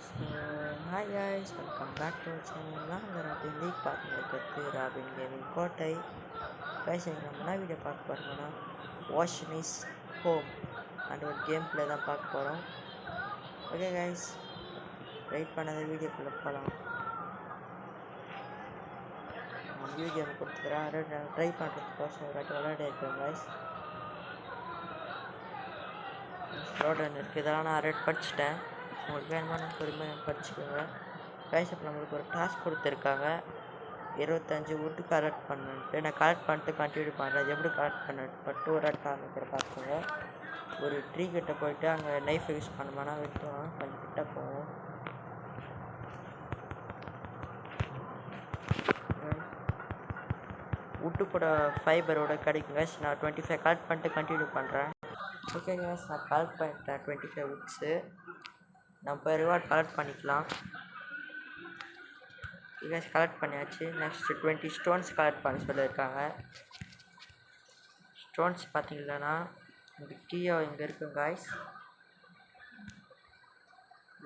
So, hi guys, welcome back to our channel. நாங்கள் robin league பார்த்துட்டு robin gaming கோட்டை guys நம்ம என்ன வீடியோ பார்க்க போகிறோம்னா வாஷ் மிஸ் ஹோம் அண்ட் ஒரு கேம் பிளே தான் பார்க்க போகிறோம். ஓகே கைஸ், வெயிட் பண்ணாத வீடியோக்குள்ளே போகலாம். நியூ கேம் கொடுத்துக்கிறேன், ட்ரை பண்ணுறதுக்கோசம் ஒரு வாட்டி விளையாடி இருக்கேன் கைஸ். ஸ்லோடன் இருக்குது, இதெல்லாம் நான் ரெட் படிச்சுட்டேன். உங்களுக்கு வேணுமான பொறுமையாக படிச்சுக்கோங்க கைஸ். இப்போ நம்மளுக்கு ஒரு டாஸ்க் கொடுத்துருக்காங்க, 25 வுட்டு கலெக்ட் பண்ணிட்டு. நான் கலெக்ட் பண்ணிட்டு கண்டினியூ பண்ணுறேன். அது எப்படி கலெக்ட் பண்ணிட்டு ஒரு இடத்துல காமிக்கிற பார்த்துக்கோங்க. ஒரு ட்ரீ கிட்ட போயிட்டு அங்கே நைஃப் யூஸ் பண்ணுமானா விட்டுருவோம், கொஞ்சம் கிட்ட போவோம். வுட்டு கூட ஃபைபரோட கிடைக்குங்க. நான் 25 கலெக்ட் பண்ணிட்டு கண்டினியூ பண்ணுறேன். ஓகே கேஸ், நான் கலெக்ட் பண்ணிட்டேன் 25 வுட்ஸு. நம்ம ரிவார்ட் கலெக்ட் பண்ணிக்கலாம். கேஸ் கலெக்ட் பண்ணியாச்சு. நெக்ஸ்ட் 20 ஸ்டோன்ஸ் கலெக்ட் பண்ண சொல்லியிருக்காங்க. ஸ்டோன்ஸ் பார்த்தீங்கன்னா இந்த கீயோ இங்கே இருக்குது காய்ஸ்,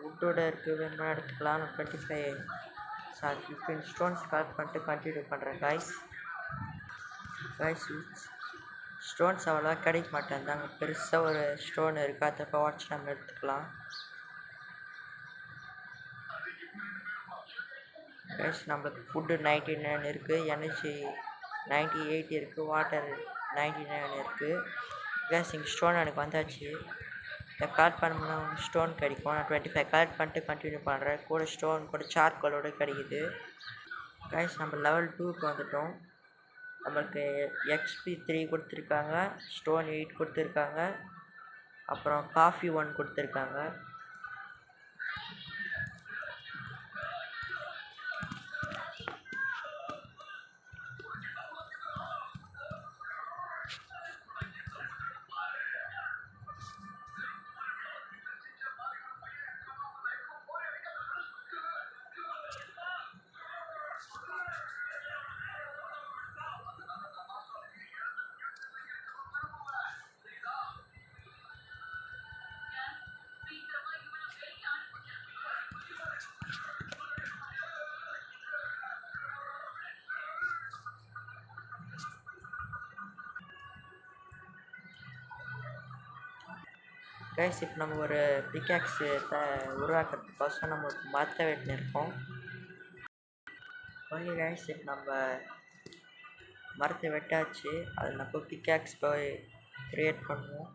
வுட்டோட இருக்குது, வேணுமா எடுத்துக்கலாம். 15 ஸ்டோன்ஸ் கலெக்ட் பண்ணிட்டு கண்டினியூ பண்ணுறேன் காய்ஸ். ஸ்டோன்ஸ் அவ்வளோவா கிடைக்க மாட்டேன், பெருசாக ஒரு ஸ்டோன் இருக்குது, அதை இப்போ வாட்ச் நம்ம எடுத்துக்கலாம். கைஸ் நம்மளுக்கு ஃபுட்டு 99 இருக்குது, எனர்ஜி 98 இருக்குது, வாட்டர் 99 இருக்குது. கேஸ் இங்கே ஸ்டோன் எனக்கு வந்தாச்சு. இதை கலெக்ட் பண்ணோம்னா ஸ்டோன் கிடைக்கும். நான் 25 கலெக்ட் பண்ணிட்டு கண்டினியூ பண்ணுறேன். கூட ஸ்டோன் கூட சார்கோலோடு கிடைக்குது. கைஸ் நம்ம லெவல் 2க்கு வந்துட்டோம். நம்மளுக்கு XP 3 கொடுத்துருக்காங்க, ஸ்டோன் 8 கொடுத்துருக்காங்க, அப்புறம் காஃபி 1 கொடுத்துருக்காங்க. கைஸ் இப்போ நம்ம ஒரு பிக்காக்ஸ் உருவாக்குறதுக்கோசம் நம்ம ஒரு மரத்தை வெட்டின்னு இருக்கோம். ஓகே கைஸ், இப்போ நம்ம மரத்தை வெட்டாச்சு. அது நம்ம பிக்காக்ஸ் போய் க்ரியேட் பண்ணுவோம்.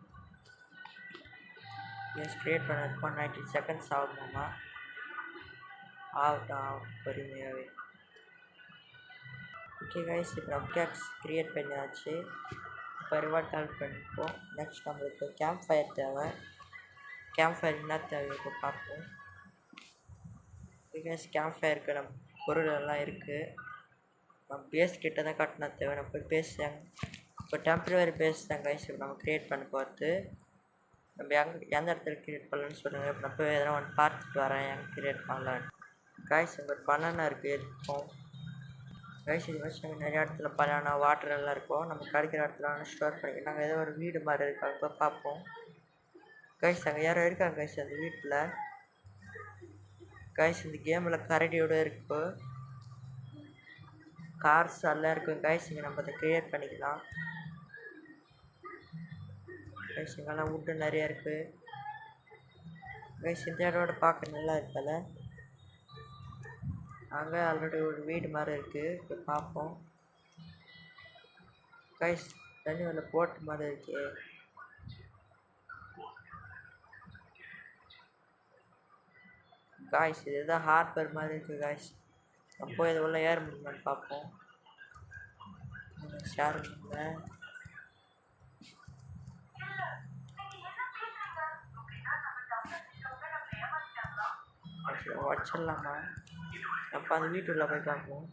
எஸ், க்ரியேட் பண்ணிருக்கோம். 90 செகண்ட்ஸ் ஆகுமாம்மா. ஆகட்டும் பொறுமையாகவே. ஓகே கைஸ், இப்போ நம்ம பிக்காக்ஸ் க்ரியேட் பண்ணியாச்சு. இப்போ ரிவார்ட் கலெக்ட் பண்ணிப்போம். நெக்ஸ்ட் நம்மளுக்கு கேம்ப் ஃபயர் தேவை. கேம்ப் ஃபயர் என்ன தேவை இப்போ பார்ப்போம். பிகாஸ் கேம்ப் ஃபயருக்கு நம்ம பொருள் எல்லாம் இருக்குது. நம்ம பேஸ் கிட்ட தான் கட்டினா தேவை. நம்ம போய் பேஸ் இப்போ டெம்பரரி பேஸ் தான் கைஸ் இப்போ நம்ம க்ரியேட் பண்ண பார்த்து. நம்ம எந்த இடத்துல க்ரியேட் பண்ணலான்னு சொல்லுங்கள். இப்போ நான் போய் எதனா ஒன்று பார்த்துட்டு வரேன், எங்கே க்ரியேட் பண்ணலான்னு. கைஸ் இங்கே ஒரு பனானா இருக்குது, இருக்கும் கைஸ். இது வச்சு நாங்கள் நிறையா இடத்துல பனானா வாட்டர் எல்லாம் இருக்கும். நம்ம கிடைக்கிற இடத்துல ஸ்டோர் பண்ணிக்கலாம். நாங்கள் ஏதோ ஒரு வீடு மாதிரி இருக்காங்க, இப்போ பார்ப்போம். கைஸ் அங்கே யாரோ இருக்காங்க கைஸ் அந்த வீட்டில். கைஸ் இந்த கேமில் கரடியோடு இருக்கு, கார்ஸ் எல்லாம் இருக்கும் கைஸ். இங்கே நம்ம அதை க்ரியேட் பண்ணிக்கலாம். கைஸ் இங்கெல்லாம் வுட்டு நிறையா இருக்குது கைஸ். இந்த இடோட பார்க்க நல்லா இருக்குல்ல. அங்கே ஆல்ரெடி ஒரு வீடு மாதிரி இருக்குது, இப்போ பார்ப்போம். கைஸ் தண்ணி உள்ள போட்டு மாதிரி இருக்கு. காய்ஸ் இதுதான் ஹார்பர் மாதிரி இருக்குது காய்ஸ். நம்ம போய் இது உள்ள ஏற முடியுமான்னு பார்ப்போம். ஷேர் பண்ணுங்க. உடச்சிடலாமா? அப்போ அந்த வீட்டுள்ள போய் பார்ப்போம்.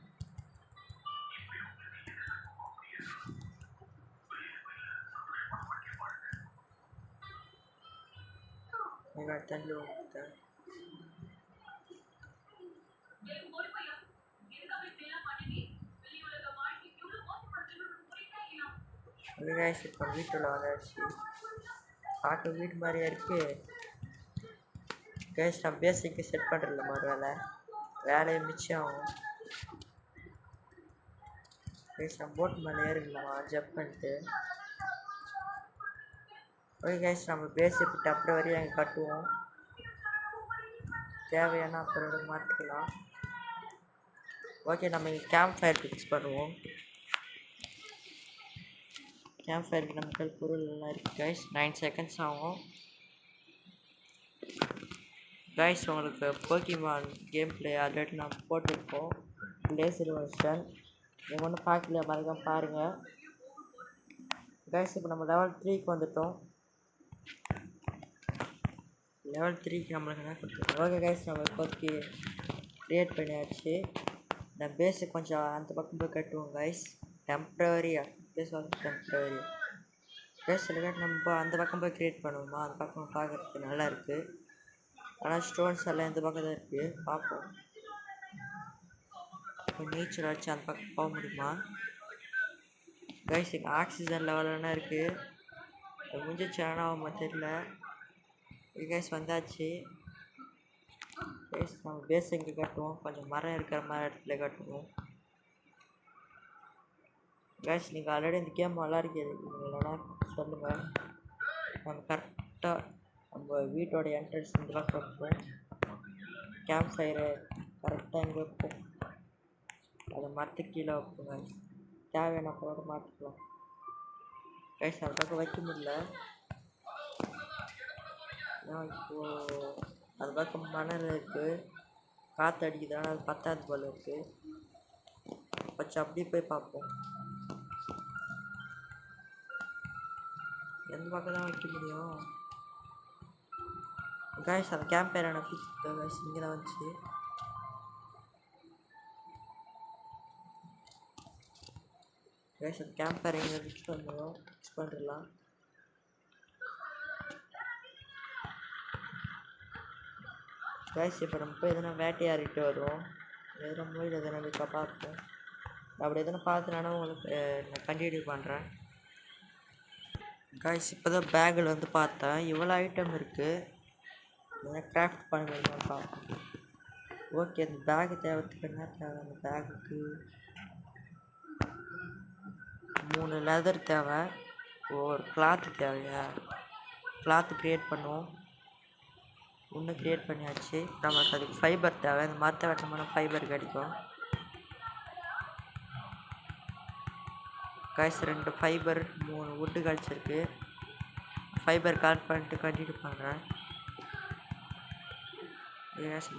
தண்ணி ஊற்றுட்டேன். இப்போ வீட்டுள்ள வந்தாச்சு. பார்க்க வீட்டு மாதிரியா இருக்கு. கைஸ் நான் பேசிக்கு செட் பண்ணுறதில்ல மறு வேலையை மிச்சம் ஆகும். கைஸ் நான் போட் மேலே ஏறிடலாமா ஜம்ப் பண்ணிட்டு. ஓகே கைஸ் நம்ம பேசிக்கிட்டு அப்புறம் வரையும் அங்கே கட்டுவோம். தேவையான அப்புறம் மாற்றிக்கலாம். ஓகே நம்ம இங்கே கேம்ப் ஃபயர் ஃபிக்ஸ் பண்ணுவோம். கேம்ப் ஃபயருக்கு நமக்கு பொருள் எல்லாம் இருக்குது கைஸ். 9 செகண்ட்ஸ் ஆகும் கைஸ். உங்களுக்கு போக்கிமான் கேம் பிளே ஆல்ரெடி நான் போட்டிருக்கோம் லேசர் வெர்ஷன். நீங்கள் ஒன்றும் பார்க்கல மறக்காம பாருங்கள் கைஸ். இப்போ நம்ம லெவல் 3க்கு வந்துட்டோம். லெவல் 3க்கு நம்மளுக்கு என்ன கொடுத்துருக்கோம். ஓகே கைஸ் நம்ம இப்போதைக்கு க்ரியேட் பண்ணியாச்சு. இந்த பேஸு கொஞ்சம் அந்த பக்கம் போய் கட்டுவோம் கைஸ். டெம்ப்ரவரியாக பேஸ் வந்து டெம்ப்ரவரி பேஸ் இல்லைக்காட்டி நம்ம அந்த பக்கம் போய் க்ரியேட் பண்ணுவோமா. அந்த பக்கம் பார்க்குறதுக்கு நல்லா இருக்குது. ஆனால் ஸ்டோன்ஸ் எல்லாம் இந்த பக்கம் தான் இருக்குது. பார்ப்போம் இப்போ நேச்சர் வச்சு அந்த பக்கம் போக முடியுமா கைஸ். இங்கே ஆக்சிஜன் லெவலெல்லாம் இருக்குது. அது முடிஞ்சிச்சு ஆனால் தெரியல. கைஸ் வந்தாச்சு கைஸ். நம்ம பேஸ் எங்கே கட்டுவோம். கொஞ்சம் மரம் இருக்கிற மாதிரி இடத்துல கட்டுவோம் கைஸ். நீங்கள் ஆல்ரெடி இந்த கேம் விளாட்றீங்கன்னா சொல்லுங்கள். நம்ம கரெக்டாக நம்ம வீட்டோட என்ட்ரன்ஸ் இந்த பக்கம் வைப்போம். கேம்ப் ஃபயரை கரெக்டாக இங்கே வைப்போம். அதை மரத்துக்கு கீழே வைப்போம் கைஸ். தேவையான அப்போட மாற்றிக்கலாம் கைஸ். அந்த பக்கம் வைக்க முடியல. இப்போது அது பக்கம் மணல் இருக்குது. காற்று அடிக்குதுன்னா அது பத்தாது போல் இருக்குது. கொஞ்சம் அப்படியே போய் பார்ப்போம் எந்த பக்கம் தான் வைக்க முடியும் கைஸ். அந்த கேம்ப் ஃபயரை நான் ஃபிக்ஸ் கைஸ். இங்கே தான் வந்துச்சு கைஸ். அந்த கேம்ப் ஃபயரை இங்கே ஃபிக்ஸ் பண்ணுவோம். ஃபிக்ஸ் பண்ணிடலாம் கைஸ். இப்போ நம்ம போய் எதனா வேட்டையாடிட்டு வருவோம். எதனா மொழியில் எதனா இருக்கா பார்ப்போம். அப்படி எதனா பார்த்துனானா உங்களுக்கு நான் கண்டினியூ பண்ணுறேன் கைஸ். இப்போ தான் பேக்கில் வந்து பார்த்தேன் இவ்வளோ ஐட்டம் இருக்குது. எதனா கிராஃப்ட் பண்ண முடியுமான்னு பார்ப்போம். ஓகே அந்த பேக்கு தேவைத்துக்கு என்ன தேவை. அந்த பேக்குக்கு 3 லெதர் தேவை. ஒரு கிளாத்து தேவையா. கிளாத்து க்ரியேட் பண்ணுவோம். ஒன்று க்ரியேட் பண்ணியாச்சு. நம்மளுக்கு அதுக்கு ஃபைபர் தேவை. இந்த மரத்தை வெட்டமான ஃபைபர் கிடைக்கும் கைஸ். 2 ஃபைபர் 3 வுட்டு கிடச்சிருக்கு. ஃபைபர் கலெக்ட் பண்ணிட்டு கண்டினியூ பண்ணுறேன்.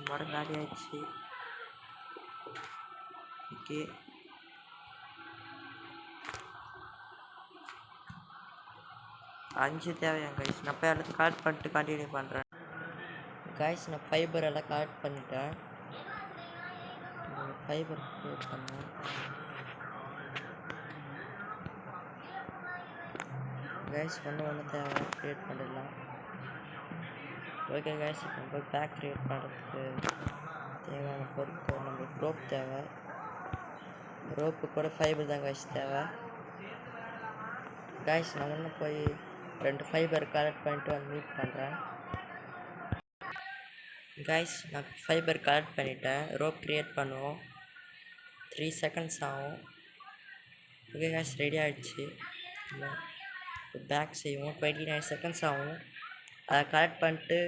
மரம் காலி ஆயிடுச்சு. ஓகே 5 தேவையா கைஸ். நான் போய் எல்லாத்தையும் கலெக்ட் பண்ணிட்டு கண்டினியூ பண்ணுறேன் கைஸ். நான் ஃபைபர் எல்லாம் கலெக்ட் பண்ணிட்டேன். ஃபைபர் க்ரியேட் பண்ணேன் கைஸ். ஒன்று தேவை க்ரியேட் பண்ணிடலாம். Okay guys. இப்போ நம்ம பேக் க்ரியேட் பண்ணுறதுக்கு தேவையான பொருட்கள் நம்மளுக்கு ரோப் தேவை. ரோப்பு கூட ஃபைபர் தான் கைஸ் தேவை கைஸ். நான் ஒன்று போய் 2 ஃபைபர் கலெக்ட் பண்ணிட்டு வந்து மீட் பண்ணுறேன் கைஸ். நான் ஃபைபர் கலெக்ட் பண்ணிட்டேன். ரோப் க்ரியேட் பண்ணுவோம். 3 செகண்ட்ஸ் ஆகும். ஓகே கைஸ் ரெடி ஆகிடுச்சு. பேக் செய்வோம். 29 செகண்ட்ஸ் ஆகும். அதை கலெக்ட் பண்ணிட்டு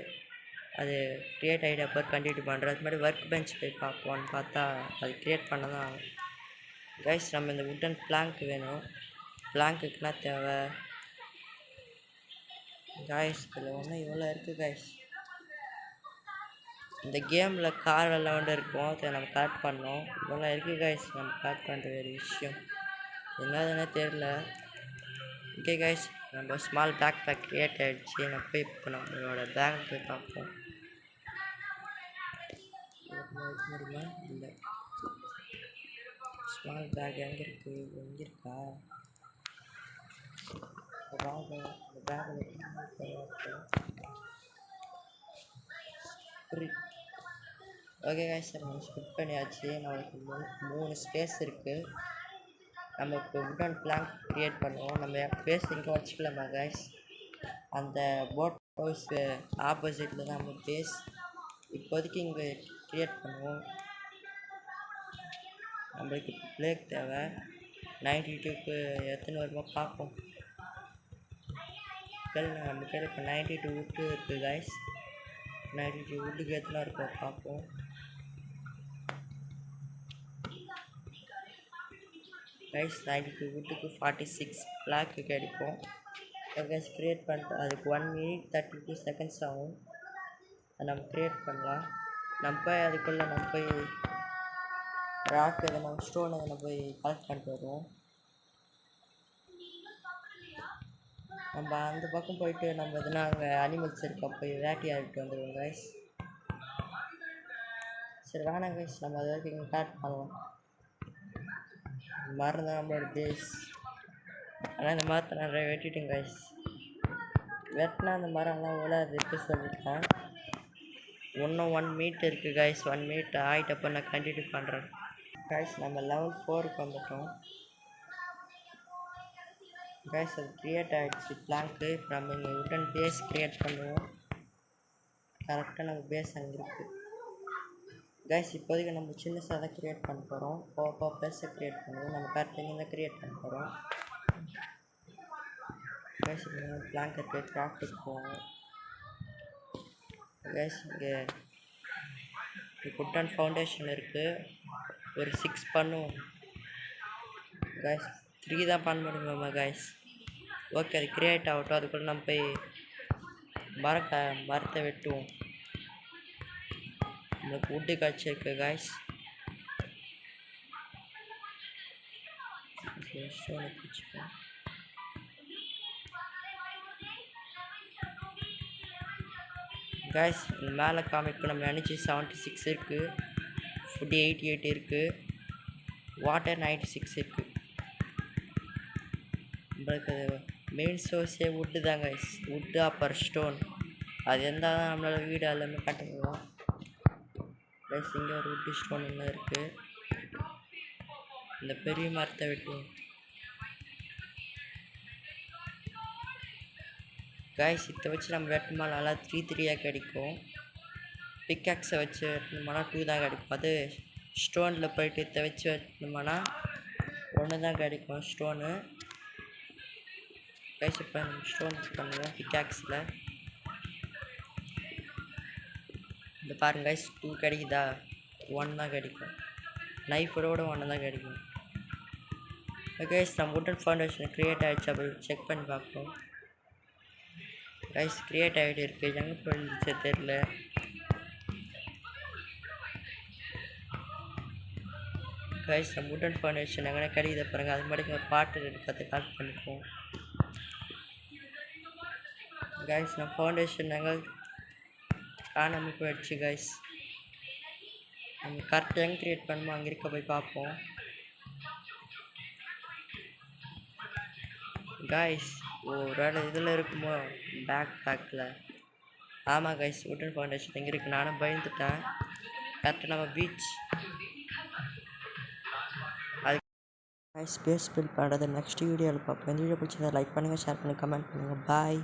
அது க்ரியேட் ஐடியா போய் கண்டினியூ பண்ணுறேன். அது மாதிரி ஒர்க் பெஞ்ச் போய் பார்ப்போம்னு பார்த்தா அது க்ரியேட் பண்ண தான் ஆகும் கைஸ். நம்ம இந்த வுட்டன் பிளாங்க் வேணும். பிளாங்க்குன்னா தேவை கைஸ். இதில் ஒன்று இவ்வளோ இருக்குது கைஸ். இந்த கேமில் கார் எல்லாம் வந்து இருக்கும். அதை நம்ம கலெக்ட் பண்ணோம். இவ்வளோ இருக்குது கைஸ். நம்ம கலெக்ட் பண்ணுற ஒரு விஷயம் என்னதுன்னே தெரில. Okay guys. நம்ம ஸ்மால் பேக் பேக் க்ரியேட் ஆகிடுச்சு. நம்ம போய் இப்போ நம்மளோட பேக் போய் பார்ப்போம். முடியுமா இல்லை. ஸ்மால் பேக் எங்கே இருக்குது. எங்கே இருக்கா பேக்கில் ஓகே கைஸ். நம்ம ஸ்கிப் பண்ணியாச்சு. நம்மளுக்கு 3 ஸ்பேஸ் இருக்குது. நம்ம இப்போ வுட்டன் பிளாங்க் க்ரியேட் பண்ணுவோம். நம்ம பேஸ் இங்கே வச்சுக்கலாமா கைஸ். அந்த போட் ஹவுஸ்க்கு ஆப்போசிட்டில் தான் நம்ம பேஸ். இப்போதைக்கு இங்கே க்ரியேட் பண்ணுவோம். நம்மளுக்கு பிளேக் தேவை. 92க்கு எத்தனை வருமோ பார்ப்போம். நம்ம கையில் இப்போ 92 வுட்டு இருக்குது கைஸ். 92 வுட்டுக்கு எத்தனை இருக்கும் பார்ப்போம். கைஸ் 92 வுட்டுக்கு 46 பிளாக்கு கிடைக்கும். கைஸ் க்ரியேட் பண்ணிட்டு அதுக்கு 1 minute 32 seconds ஆகும். அதை நம்ம க்ரியேட் பண்ணலாம். நம்ம போய் அதுக்குள்ளே நம்ம போய் ராக் எதனா ஸ்டோன் எதனா போய் கலெக்ட் பண்ணிட்டு வருவோம். நம்ம அந்த பக்கம் போயிட்டு நம்ம எதுனா அங்கே அனிமல்ஸ் இருக்கா போய் வேட்டையாடிட்டு வந்துடுவோம் கைஸ். சரி வேணாம் கைஸ், நம்ம அது வரைக்கும் இங்கே ஸ்டார்ட் பண்ணலாம். மரம் தான் நம்மளோட பேஸ். ஆனால் இந்த மரத்தை நிறைய வெட்டிட்டேன் கைஸ். வெட்டினா அந்த மரம்லாம் விழாதுக்கு சொல்லிட்டேன். இன்னும் 1 minute இருக்குது கைஸ். 1 minute ஆகிட்டப்போ நான் கண்டினியூ பண்ணுறேன் கைஸ். நம்ம level 4க்கு வந்துட்டோம் கைஸ். அது க்ரியேட் ஆகிடுச்சு பிளாங்க்கு. இப்போ நம்ம இங்கே உட்டன் பேஸ் க்ரியேட் பண்ணுவோம். கரெக்டாக நம்ம பேஸ் அங்கே இருக்குது கைஸ். இப்போதைக்கு நம்ம சின்னசாக தான் க்ரியேட் பண்ண போகிறோம். போக பேஸை க்ரியேட் பண்ணுவோம். நம்ம கரெக்டாக தான் க்ரியேட் பண்ண போகிறோம் கைஸ். இப்போ நம்ம பிளாங்க் இருக்குது கிராஃப்ட்டுக்கு போவோம் கைஸ். இங்கே உட்டன் ஃபவுண்டேஷன் இருக்குது. ஒரு 6 பண்ணுவோம் கைஸ். 3 தான் பண்ண முடியுமா கைஸ்? ஓகே, அது க்ரியேட் ஆகட்டும். அதுக்குள்ளே நம்ம போய் மரத்தை வெட்டுவோம். நம்மளுக்கு வுட்டு கிடச்சிருக்கு கைஸ். கைஸ் மேலே காமிக்கு நம்ம எனர்ஜி 76 இருக்குது. ஃபுட்டு 88 இருக்குது. வாட்டர் 96 இருக்குது. நம்மளுக்கு மெயின் சோர்ஸே வுட்டு தான் கைஸ். வுட்டு அப்புறம் ஸ்டோன் அது இருந்தால் தான் நம்மளால் வீடு எல்லாமே கட்ட முடியும் கைஸ். இங்கே ஒரு வுட்டு ஸ்டோன் இன்னும் இருக்குது. இந்த பெரிய மரத்தை வெட்டுவோம் கைஸ். இதை வச்சு நம்ம வெட்டணுமா நல்லா 3 கிடைக்கும். பிக்காக்ஸை வச்சு வெட்டணுமானா 2 தான் கிடைக்கும். அது ஸ்டோனில் போயிட்டு இதை வச்சு வெட்டணுமானா 1 தான் கிடைக்கும் ஸ்டோனு கைஸ். இப்போ நம்ம ஸ்டோன் பண்ணுவோம் பிக்காக்ஸில். இந்த பாருங்க கைஸ் 2 கிடைக்குதா? 1 தான் கிடைக்கும். நைஃபோட 1 தான் கிடைக்கும் கைஸ். நம்ம வுட்டன் ஃபவுண்டேஷன் க்ரியேட் ஆகிடுச்சு அப்படி செக் பண்ணி பார்ப்போம் கைஸ். க்ரியேட் ஆகிட்டு இருக்குது. எங்கே போயிருந்துச்சு தெரில கைஸ். நம்ம வுட்டன் ஃபவுண்டேஷன் எங்கே கிடைக்குது பாருங்கள். அது மாதிரி பாட்டு எடுத்து கலெக்ட் பண்ணிப்போம் கைஸ். நம்ம ஃபவுண்டேஷன் எங்கே காணாமல் போயிடுச்சு கைஸ். நம்ம கரெக்டாக எங்கே க்ரியேட் பண்ணுமோ அங்கே இருக்க போய் பார்ப்போம் கைஸ். ஒரு இதில் இருக்குமோ பேக்கில். ஆமாம் கைஸ், வுட்டன் ஃபவுண்டேஷன் எங்கே இருக்குது? நானும் பயந்துட்டேன். கரெக்டாக நம்ம பீச் அது கைஸ். பேஸ் பில் பண்ணுறது நெக்ஸ்ட் வீடியோவில் பார்ப்போம். இந்த வீடியோ பிடிச்சதை லைக் பண்ணுங்கள், ஷேர் பண்ணுங்கள், கமெண்ட் பண்ணுங்கள். பாய்.